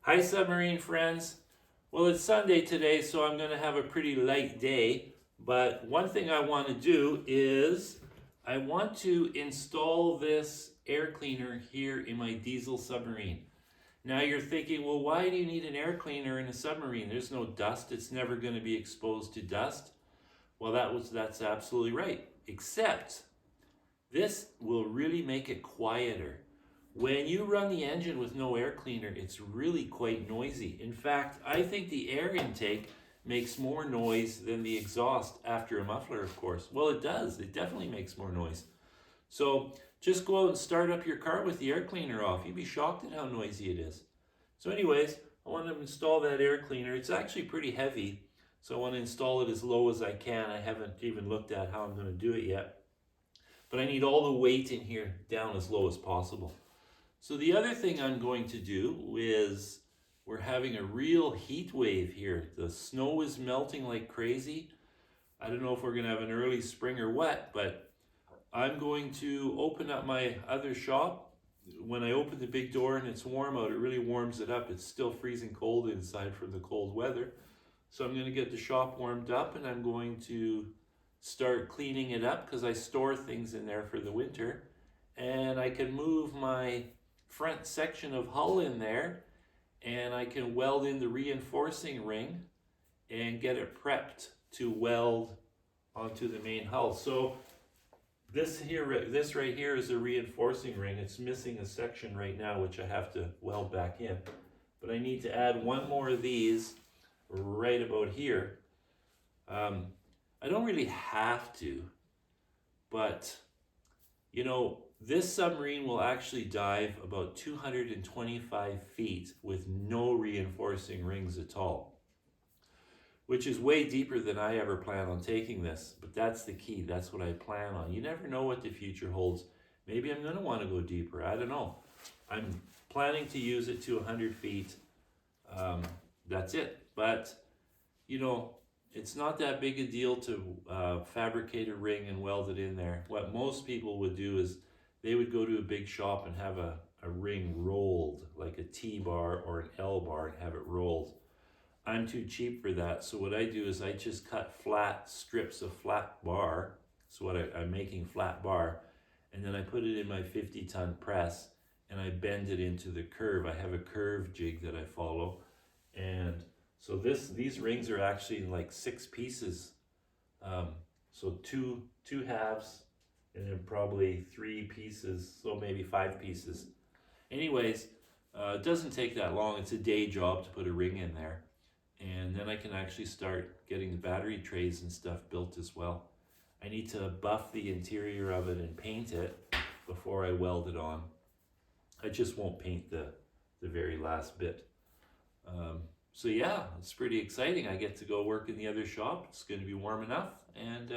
Hi, submarine friends. Well, it's Sunday today, so I'm going to have a pretty light day. But one thing I want to do is I want to install this air cleaner here in my diesel submarine. Now you're thinking, well, why do you need an air cleaner in a submarine? There's no dust. It's never going to be exposed to dust. Well, that's absolutely right. Except this will really make it quieter. When you run the engine with no air cleaner, it's really quite noisy. In fact, I think the air intake makes more noise than the exhaust after a muffler, of course. Well, it does. It definitely makes more noise. So just go out and start up your car with the air cleaner off. You'd be shocked at how noisy it is. So anyways, I want to install that air cleaner. It's actually pretty heavy, so I want to install it as low as I can. I haven't even looked at how I'm going to do it yet. But I need all the weight in here down as low as possible. So the other thing I'm going to do is we're having a real heat wave here. The snow is melting like crazy. I don't know if we're going to have an early spring or what, but I'm going to open up my other shop. When I open the big door and it's warm out, it really warms it up. It's still freezing cold inside from the cold weather. So I'm going to get the shop warmed up and I'm going to start cleaning it up because I store things in there for the winter. And I can move my front section of hull in there and I can weld in the reinforcing ring and get it prepped to weld onto the main hull. So this right here is a reinforcing ring. It's missing a section right now which I have to weld back in, but I need to add one more of these right about here. I don't really have to, but you know, this submarine will actually dive about 225 feet with no reinforcing rings at all, which is way deeper than I ever plan on taking this. But that's the key. That's what I plan on. You never know what the future holds. Maybe I'm going to want to go deeper. I don't know. I'm planning to use it to 100 feet. That's it. But, you know, it's not that big a deal to fabricate a ring and weld it in there. What most people would do is they would go to a big shop and have a ring rolled, like a T-bar or an L-bar, and have it rolled. I'm too cheap for that, so what I do is I just cut flat strips of flat bar. So what I'm making flat bar, and then I put it in my 50-ton press, and I bend it into the curve. I have a curve jig that I follow, and so these rings are actually in like 6 pieces. So two halves, and then probably 3 pieces, so maybe 5 pieces. Anyways, it doesn't take that long. It's a day job to put a ring in there. And then I can actually start getting the battery trays and stuff built as well. I need to buff the interior of it and paint it before I weld it on. I just won't paint the very last bit. So yeah, it's pretty exciting. I get to go work in the other shop. It's going to be warm enough, and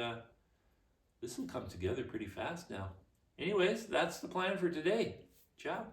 this will come together pretty fast now. Anyways, that's the plan for today. Ciao.